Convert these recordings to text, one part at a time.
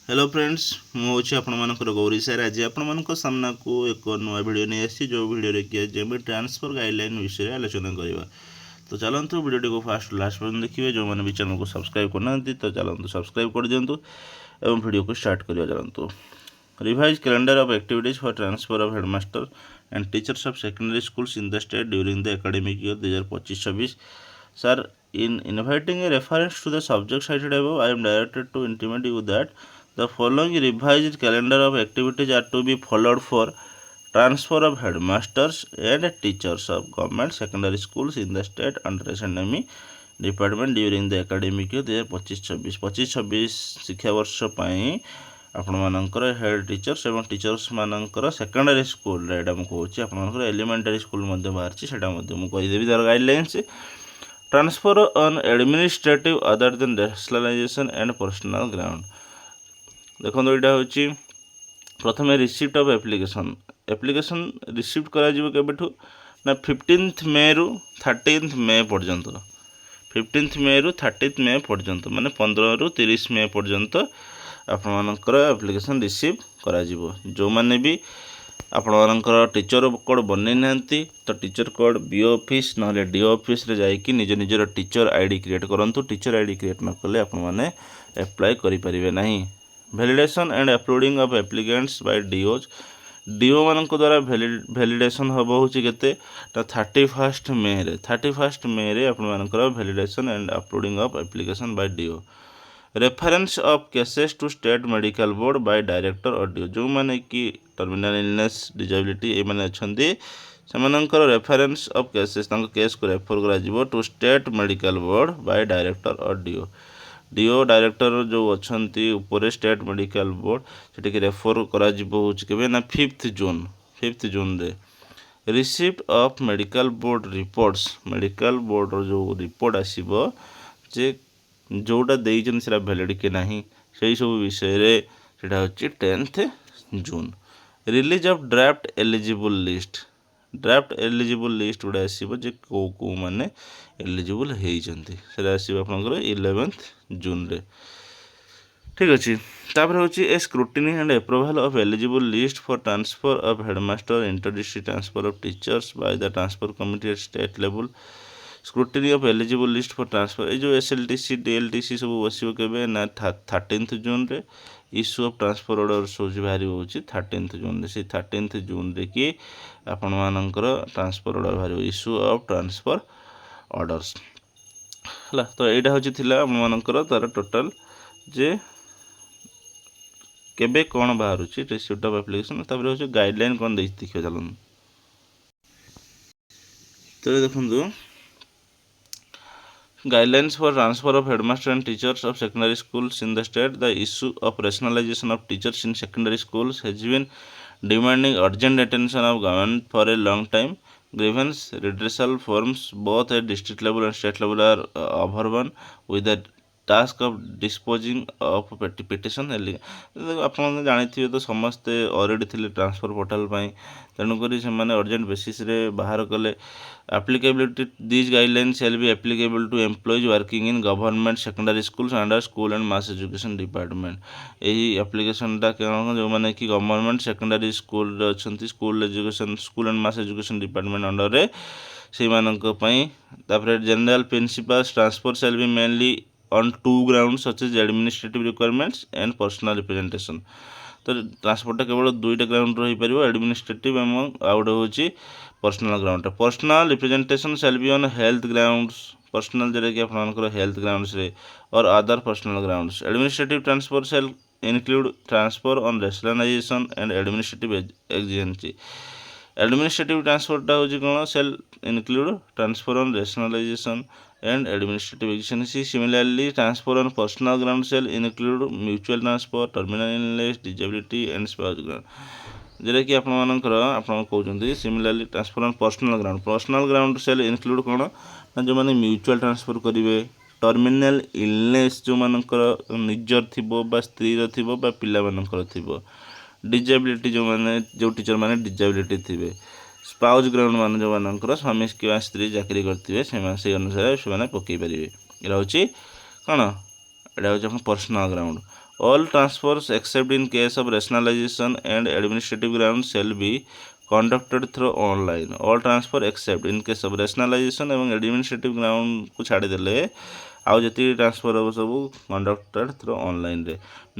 Hello friends मुझे आपंकर गौरी सार आज आपण सामना को एक नुआ वीडियो नहीं आसी जो वीडियो कि आज ट्रांसफर गाइडलाइन विषय आलोचना करवा। तो चलतु वीडियो को फास्ट लास्ट पर्यटन देखिए। जो मैंने भी चैनल को सब्सक्राइब करना तो चलतु सब्सक्राइब कर दिंतु एवं वीडियो को स्टार्ट करवा। चलतु revise calendar of activities for transfer of headmaster and teachers of secondary schools in the state during the academic year 2025-26। Sir, in inviting a reference to the subject cited above, I am directed to intimate you that the following revised calendar of activities are to be followed for transfer of headmasters and teachers of government secondary schools in the state under SNME department during the academic year 2025-26 25-26 ଶିକ୍ଷାବର୍ଷ ପାଇଁ ଆପଣମାନଙ୍କର head teachers ଏବଂ teachers ମାନଙ୍କର secondary ସ୍କୁଲରେ ଏଇଟା ମୁଁ କହୁଛି। ଆପଣମାନଙ୍କର ଏଲିମେଣ୍ଟାରୀ ସ୍କୁଲ ମଧ୍ୟ ବାହାରିଛି, ସେଇଟା ମଧ୍ୟ ମୁଁ କହିଦେବି ତାର guidelines. Transfer on administrative other than rationalization and personal ground. देखो यहाँ हूँ प्रथम रिसीप्ट ऑफ एप्लिकेशन रिसीप्ट करा केबेठू ना 15 मे रु 13 मे पर्यंत 15 मे रु 30 मे पर्यंत माने 15 रु 30 मे पर्यंत आपनकर एप्लिकेशन रिसीव करा जो माने भी आपणकर टीचर कोड बन ना तो टीचर कोड बीओ ऑफिस ना डीओ ऑफिस रे जाइए निज निजर टीचर आईडी क्रिएट करूँ। टीचर आईडी क्रिएट न कले आपने एप्लाय करें ना। Validation and uploading of applicants by DO मान द्वारा वैलिडेशन हम हूँ के 31 मे रे आपनकर validation and uploading of application by DO. Reference of cases to state medical board by director or DO जो माने कि टर्मिनल इलनेस डिजेबिलिटी ये माने अच्छे सेमानंकर रेफरेंस ऑफ केसेस केस को रेफर करा to state medical board by director or DO. DO director जो अच्छी ऊपर स्टेट मेडिकल बोर्ड से रेफर करा के ना 5 जून रे। Receipt of medical board reports medical board जो रिपोर्ट आसीबो जे जोटा देइछन सेरा वैलिड के नहीं सही सब विषय रे सेटा होची 10 June. Release of draft eligible list गुड़ा आसीबो जे को माने एलिजिबल हेइचंती सेरा आसीबो आपनकर 11 जून रे। ठीक अच्छे तापर हूँ a scrutiny and approval of eligible list for transfer of headmaster interdistrict transfer of teachers by the transfer committee at state level. Scrutiny of eligible list for transfer ये जो एसएलटीसी डीएलटीसी सब बस के ना 13 जून रे। इश्यू ऑफ ट्रांसफर ऑर्डर सोच बाहर हो 13 जून रे। से 13 जून रे कि आपण मानकर ट्रांसफर ऑर्डर बाहर इश्यू ऑफ ट्रांसफर ऑर्डर्स है। तो यहाँ हूँ आमकर तार टोटाल जे केबे कौन बाहर रिसीप्ट ऑफ एप्लिकेशन तापर हूँ गाइडलाइन कौन देखिए चलूँ। तो देखो guidelines for transfer of headmaster and teachers of secondary schools in the state. The issue of rationalization of teachers in secondary schools has been demanding urgent attention of government for a long time. Grievance redressal forms both at district level and state level are overrun with the task of disposing of petition. आप जानी तो समस्ते already थे transfer portal तेणुक से urgent basis रे बाहर कले। Applicability this guideline shall be applicable to employees working in government secondary schools under school and mass education department. यही एप्लिकेशनटा कौन जो मैंने कि गवर्नमेंट सेकेंडरी स्कूल अच्छा school education school and mass education department under रे से general principles transfer shall be mainly on two grounds such as administrative requirements and personal representation। तो ट्रांसपोर्टा केवल दुईटा ग्राउंड रही पार एडमिनिस्ट्रेटिव एवं आउट हूँ personal ground. Personal representation shall be on health grounds personal जोटा कि आपंकर हेल्थ ग्राउंड्स रे और other personal grounds. Administrative transfer shall include transfer on rationalisation and administrative exigency. Administrative ट्रांसफरटा हूँ कौन shall include transfer on rationalisation and administrative exigency. Similarly transfer on personal ground shall include mutual transfer terminal illness disability and spouse ground जोटा कि आप कहते similarly transfer on personal ground shall include कौन ना जो मैंने म्यूचुअल ट्रांसफर करेंगे terminal illness जो मानकर निजर थी स्त्री थी पिलामानकर थी। डिजेबिलिटी जो मैंने जो टीचर मैंने डिजेबिलिटी थे। स्पाउस ग्राउंड मान जो मानकर स्वामी कि स्त्री चाकरी करते से अनुसार से पकई पारे। यहाँ हूँ कौन यहाँ हूँ personal ground. All transfers except in case of rationalization and administrative grounds shall be conducted through online. All transfer except in case of rationalization ଏବଂ administrative ground କୁ ଛାଡ଼ିଦେଲେ ଆଉ ଯେତିକି ଟ୍ରାନ୍ସଫର୍ ହେବ ସବୁ କଣ୍ଡକ୍ଟେଡ୍ ଥ୍ରୁ ଅନଲାଇନ୍ରେ।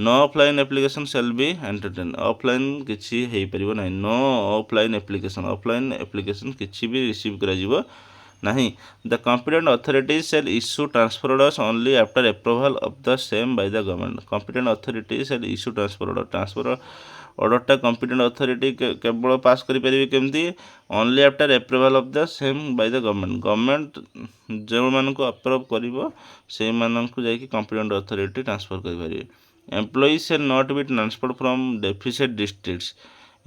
No offline application shall be entertained. Offline କିଛି ହେଇପାରିବ ନାହିଁ। No offline application, offline application କିଛି ବି ରିସିଭ୍ କରାଯିବ ନାହିଁ। The competent authority shall issue transfer orders only after approval of the same by the government. Competent authority shall issue transfer order, transfer ଅର୍ଡ଼ରଟା competent authority କେବଳ pass କରିପାରିବେ କେମିତି? Only after approval of the same by the government. Government ଯେଉଁମାନଙ୍କୁ approve କରିବ ସେଇମାନଙ୍କୁ ଯାଇକି competent authority transfer କରିପାରିବେ। Employee shall not be transferred from deficit districts.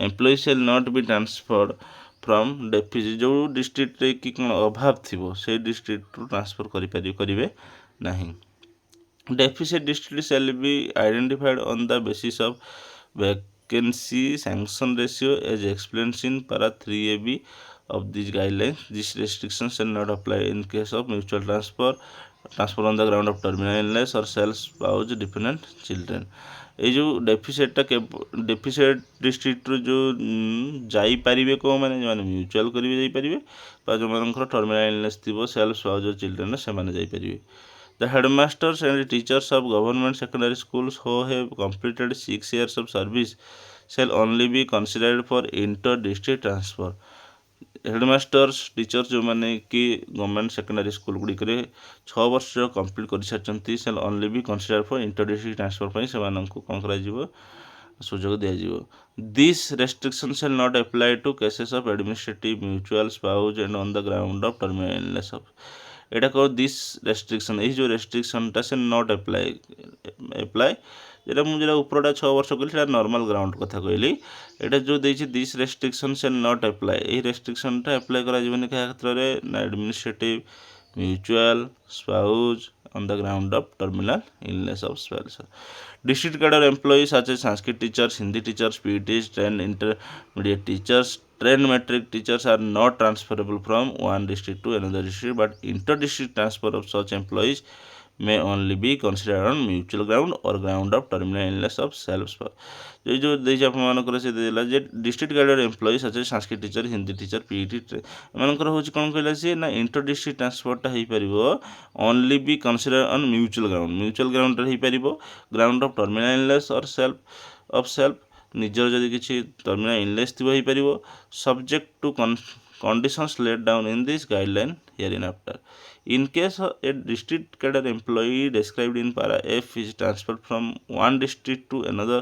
Employee shall not be transferred from deficit, ଯେଉଁ ଡିଷ୍ଟ୍ରିକ୍ଟରେ କି କ'ଣ ଅଭାବ ଥିବ ସେଇ ଡିଷ୍ଟ୍ରିକ୍ଟରୁ ଟ୍ରାନ୍ସଫର୍ କରିବେ ନାହିଁ। Deficit district shall be identified on the basis of vacancy sanction ratio as explained in para 3ab of these guidelines. This restriction shall not apply in case of mutual transfer on the ground of terminal illness or sales spouse dependent children. এই ଯେଉଁ ଡେଫିସିଟ୍ଟା deficit ଡିଷ୍ଟ୍ରିକ୍ଟରୁ ଯେଉଁ ଯାଇପାରିବେ କେଉଁମାନେ? ଯେଉଁମାନେ mutual କରିବେ ଯାଇପାରିବେ, ବା ଯେଉଁମାନଙ୍କର ଟର୍ମିନାଲ ଇଲନେସ୍ ଥିବ ସେଲ୍ଫ ସ୍ପାଉସ୍ ଚିଲଡ୍ରେନ୍ ସେମାନେ ଯାଇପାରିବେ। The headmasters and teachers of government secondary schools who have completed 6 years of service shall only be considered for inter-district transfer. ହେଡ଼ମାଷ୍ଟର୍ସ teachers ଯେଉଁମାନେ କି ଗଭର୍ଣ୍ଣମେଣ୍ଟ ସେକେଣ୍ଡାରୀ ସ୍କୁଲ ଗୁଡ଼ିକରେ 6 ବର୍ଷ କମ୍ପ୍ଲିଟ୍ କରିସାରିଛନ୍ତି shall only be consider for interdistrict transfer ପାଇଁ ସେମାନଙ୍କୁ କ'ଣ କରାଯିବ? ସୁଯୋଗ ଦିଆଯିବ। This restriction shall not apply to cases of administrative mutual spouse and on the ground of terminal illness of. ଏଇଟା କହ ଦିସ୍ ରେଷ୍ଟ୍ରିକ୍ସନ୍, ଏଇ ଯେଉଁ ରେଷ୍ଟ୍ରିକ୍ସନ୍ଟା ସେ ନଟ୍ ଆପ୍ଲାଏ যেটা ମୁଁ যেটা ଉପରଟା 6 ବର୍ଷ କହିଲି ସେଟା ନର୍ମାଲ୍ ଗ୍ରାଉଣ୍ଡ କଥା କହିଲି। ଏଇଟା ଯେଉଁ ଦେଇଛି this restriction shall not apply, ଏହି ରେଷ୍ଟ୍ରିକ୍ସନ୍ଟା ଆପ୍ଲାଏ କରାଯିବନି କାହା କ୍ଷେତ୍ରରେ? ନା administrative mutual spouse on the ground of terminal illness of spouse. District cadre employees such as Sanskrit teachers, Hindi teachers, PTs, trained intermediate teachers, trained metric teachers are not transferable from one district to another district, but inter-district transfer of such employees may only be considered on mutual ground or ground of terminal illness of self spouse. এই ଯେଉଁ ଦେଇଛି ଆପଣମାନଙ୍କର ସେ ଦେଇଦେଲା ଯେ district cadre employee such Sanskrit teacher, Hindi teacher, PET ଏମାନଙ୍କର ହେଉଛି କ'ଣ କହିଲା ସିଏ? ନା ଇଣ୍ଟର ଡିଷ୍ଟ୍ରିକ୍ଟ ଟ୍ରାନ୍ସଫର୍ଟା ହେଇପାରିବ only be consider on mutual ground. Mutual ଗ୍ରାଉଣ୍ଡରେ ହେଇପାରିବ, ground of terminal illness or self ନିଜର ଯଦି କିଛି ଟର୍ମିନାଲ ଇଲନେସ୍ ଥିବ ହେଇପାରିବ, subject to conditions laid down in this guideline hereinafter. In case a district cadre employee described in para F is transferred from one district to another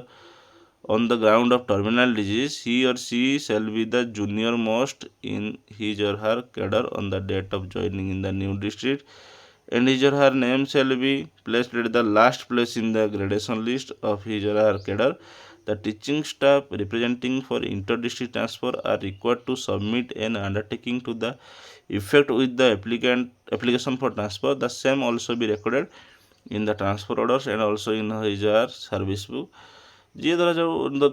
on the ground of terminal disease, he or she shall be the junior most in his or her cadre on the date of joining in the new district, and his or her name shall be placed at the last place in the gradation list of his or her cadre. The teaching staff representing for inter-district transfer are required to submit an undertaking to the effect with the application for transfer. The same also be recorded in the transfer orders and also in his or her service book. ଯିଏ ଧରାଯାଉ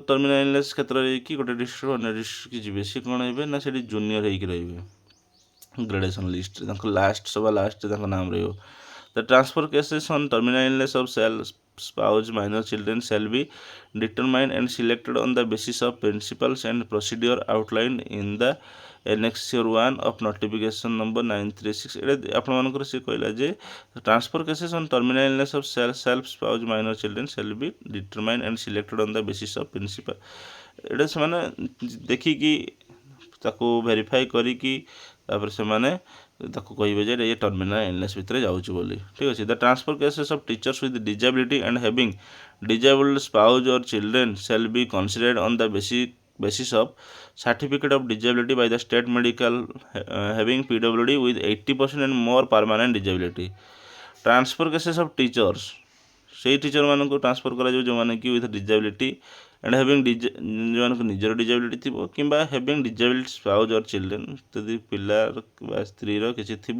terminal illness କ୍ଷେତ୍ରରେ କି ଗୋଟେ district ଅନ୍ୟ ଡିଷ୍ଟ୍ରିକ୍ଟକି ଯିବେ, ସିଏ କ'ଣ ହେବେ? ନା ସେଠି ଜୁନିୟର ହେଇକି ରହିବେ ଗ୍ରେଡେସନ୍ ଲିଷ୍ଟରେ, ତାଙ୍କ ସବା ଲାଷ୍ଟରେ ତାଙ୍କ ନାମ ରହିବ। The transfer cases on terminal illness of spouse minor children shall be determined and selected on the basis of principles and procedure outlined in the Annexure 1 of notification number 936. ଏଇଟା ଆପଣମାନଙ୍କର ସେ କହିଲା ଯେ transfer cases on terminal illness of self spouse minor children shall be determined and selected on the basis of principle. ଏଇଟା ସେମାନେ ଦେଖିକି ତାକୁ verify କରିକି ତାପରେ ସେମାନେ ତାକୁ କହିବେ ଯେ ଏ ଟର୍ମିନାଲ ଇଲନେସ୍ ଭିତରେ ଯାଉଛି ବୋଲି। ଠିକ୍ ଅଛି। The transfer cases of teachers with disability and having disabled spouse or children shall be considered on the basis of certificate of disability by the state medical having PWD with 80% and more permanent disability. Transfer cases of teachers, ସେଇ ଟିଚରମାନଙ୍କୁ transfer କରାଯିବ ଯେଉଁମାନେ କି with disability and having ଯେଉଁମାନଙ୍କୁ ନିଜର disability ଥିବ କିମ୍ବା having disability ସ୍ପାଉଜ୍ or children, ଯଦି ପିଲାର ବା ସ୍ତ୍ରୀର କିଛି ଥିବ,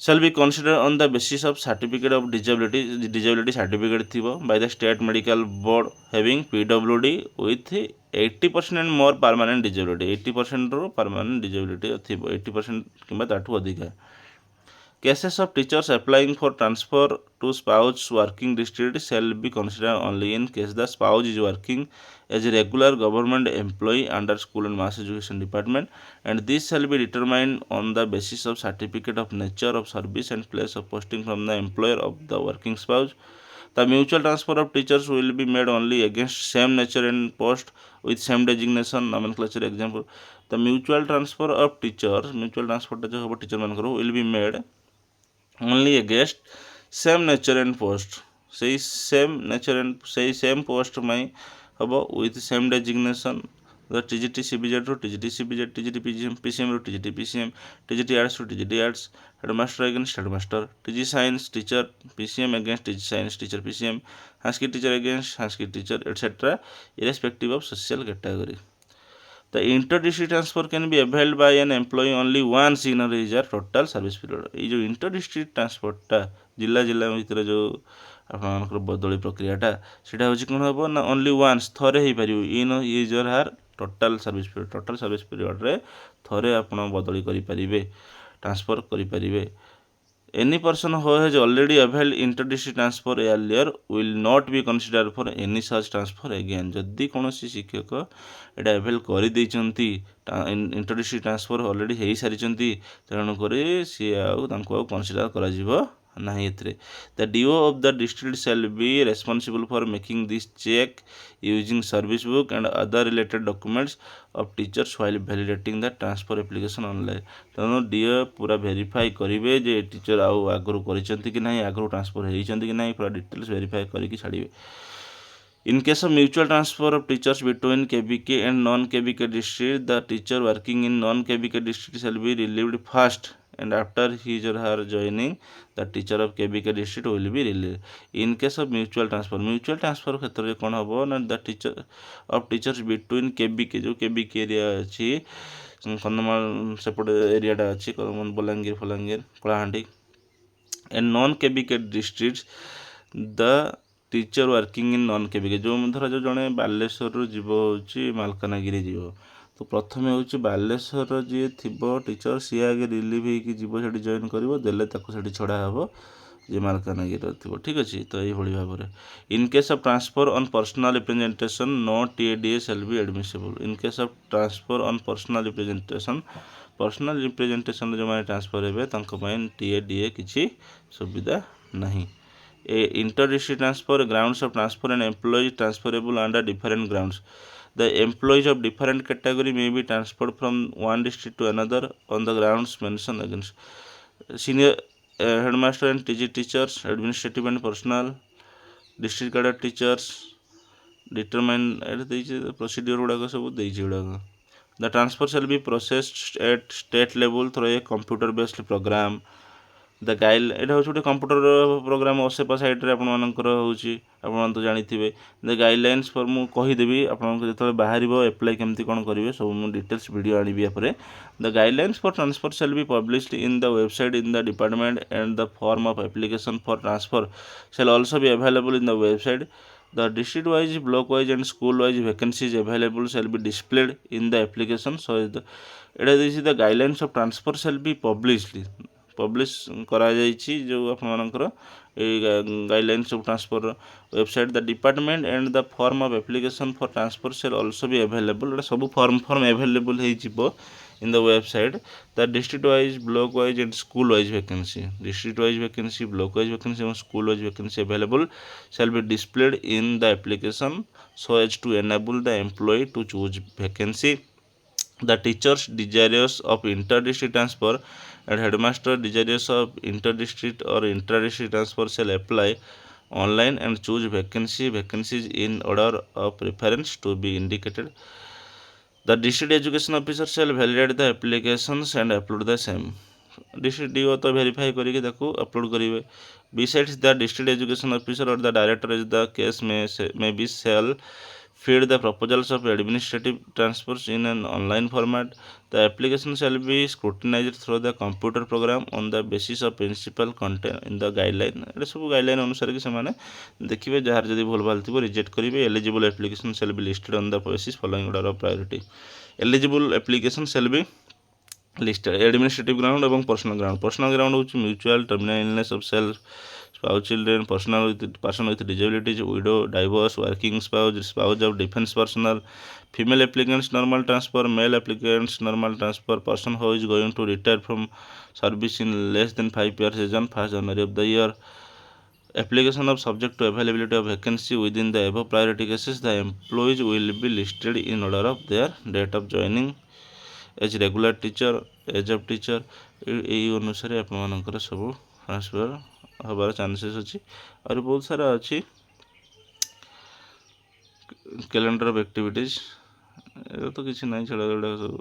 shall be considered on the basis of certificate of disability certificate ଥିବ by the state medical board having PWD with 80% and more permanent disability, 80%ରୁ permanent disability ଥିବ, 80% କିମ୍ବା ତାଠୁ ଅଧିକା। Cases of teachers applying for transfer to spouse working district shall be considered only in case the spouse is working as a regular government employee under school and mass education department, and this shall be determined on the basis of certificate of nature of service and place of posting from the employer of the working spouse. The mutual transfer of teachers will be made only against same nature and post with same designation nomenclature. Example, the mutual transfer of teachers, mutual transfer teacher manकर will be made only against same nature and post, ସେଇ same nature and ସେଇ same post ପାଇଁ ହେବ with same designation TGT CBZ ରୁ TGT CBZ, TGT PCM ରୁ TGT PCM, TGT Arts ରୁ TGT Arts, headmaster against headmaster, TG Science teacher PCM against TG Science teacher PCM, Sanskrit teacher against Sanskrit teacher, etc. irrespective of social category. The inter-district transfer can be availed by an employee only once in his total service period. ये जो inter-district transferटा जिला जिला भितर जो आपनकर बदली प्रक्रियाटा सेटा होची कोन हबो ना ओनली वन्स थरे ही परियो इन यूजर हार टोटल सर्विस पीरियड रे थरे आपण बदली करि परिबे, ट्रांसफर करि परिबे. Any person who has already availed inter-district transfer earlier will not be considered for any such transfer again. जदि कौनसी शिक्षक एटा अवेल कर देइचंती इंटर-डिस्ट्रिक्ट ट्रांसफर ऑलरेडी हेई सारिचंती तेणु करे सी आउ तांको कंसीडर करा जिवो नहीं एथरे. The DO of the district shall be responsible for making this check using service book and other related documents of teachers while validating the transfer application online. तेणु DO पूरा verify करिवे जे टीचर आउ आगरु करिसंती कि नहीं, आगरु transfer हेइचंती कि नहीं, पूरा details verify करिकि छाड़िवे. In case of mutual transfer of teachers between KBK and non-KBK district, the teacher working in non-KBK district shall be relieved first, and after his or her joining, the teacher of KBK district will be relieved. In case of mutual transfer क्षेत्र में कौन हम ना the teacher of teachers between KBK जो KBK area अच्छी कंधमाल सेपट एरियाटा अच्छी बलांगीर फलांगीर Kalahandi and non-KBK districts, the teacher working in non KBK जो धर जो जड़े बालेश्वर जीव हूँ मालकानगिरी जीव तो प्रथम हूँ बालेश्वर जी थी टीचर सी आगे रिलीव हो जॉइन कर छड़ा हे जे मालकानगिरी थी. ठीक अच्छे तो ये भाव में in case of transfer on personal representation no TADA shall be admissible. In case of transfer on personal representation जो मैंने ट्रांसफर हे TADA किसी सुविधा नहीं. A inter-district transfer, grounds of transfer and employees transferable under different grounds. The employees of different category may be transferred from one district to another on the grounds mentioned against. Senior headmaster and TG teachers, administrative and personal, district cadet teachers, determine the procedure गुड़ाक सब गुड़ाक. The transfer shall be processed at state level through a computer based program. The guide एटा हूँ गोटे computer program OSEPA site आपर हो तो जानी the guidelines for मुझे कहीदेवी आपको जो बाहर एप्लाई केमती कौन करेंगे सब मुझे डिटेल्स वीडियो आनी यापर. The guidelines for transfer shall be published in the website in the department and the form of application for transfer shall also be available in the website. The district wise, block wise and school wise vacancies available shall be displayed in the application. So the guidelines of transfer shall be published. Publish करा जो आपंकर guidelines of transfer website the department and the form of application for transfer shall also भी available. सब form available हो in the website. The district wise, block wise and school wise vacancy, district wise vacancy, block wise vacancy और school wise vacancy available shall be displayed in the application so as to enable the employee to choose vacancy. The teachers desirous of inter-district transfer and headmaster desirous of inter-district or intra-district transfer shall apply online and choose vacancies in order of preference to be indicated. The district education officer shall validate the applications and upload the same. District DO तो verify करके देखो upload करिवे. Besides the district education officer or the director as the case may be shall feed the proposals of administrative transfers in an online format. The application shall be scrutinized through the computer program on the basis of principal content in the guideline. ये सब guideline अनुसार कि से देखिए jar जदि भूल भाल थी रिजेक्ट करेंगे. Eligible application shall be listed on the basis following order of priority. Eligible application shall be listed administrative ground ଏବଂ personal ground ହେଉଛି mutual terminal illness of self spouse children person with disabilities widow divorce working spouse of defense personnel female applicants normal transfer male applicants normal transfer person who is going to retire from service in less than 5 years as on 1st January of the year. Application of subject to availability of vacancy within the above priority cases. The employees will be listed in order of their date of joining as regular teacher age of teacher यही अनुसार आपर सब transfer हबार chances अच्छी और बहुत सारा अच्छी calendar of activities तो किसी ना छड़ा गुड़ा सब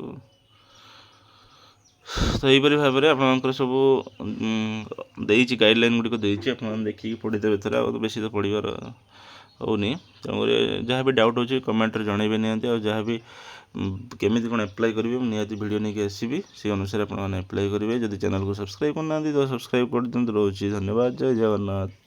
तो यहीपरी भाव में आप सब गाइडलाइन गुड़िक देखिए पढ़ीदेवे थोड़ा बेसी तो पढ़ार होनी तेणुक जहाँ भी डाउट हो कमेंट जनइबे निहाती जहाँ भी केमी कौन एप्लाई करेंगे निहाती वीडियो नहीं आसबि से अनुसार आपने अप्लाई करेंगे जब चैनल को सब्सक्राइब करना तो सब्सक्राइब कर दिखाँ। रोचे धन्यवाद। जय जगन्नाथ।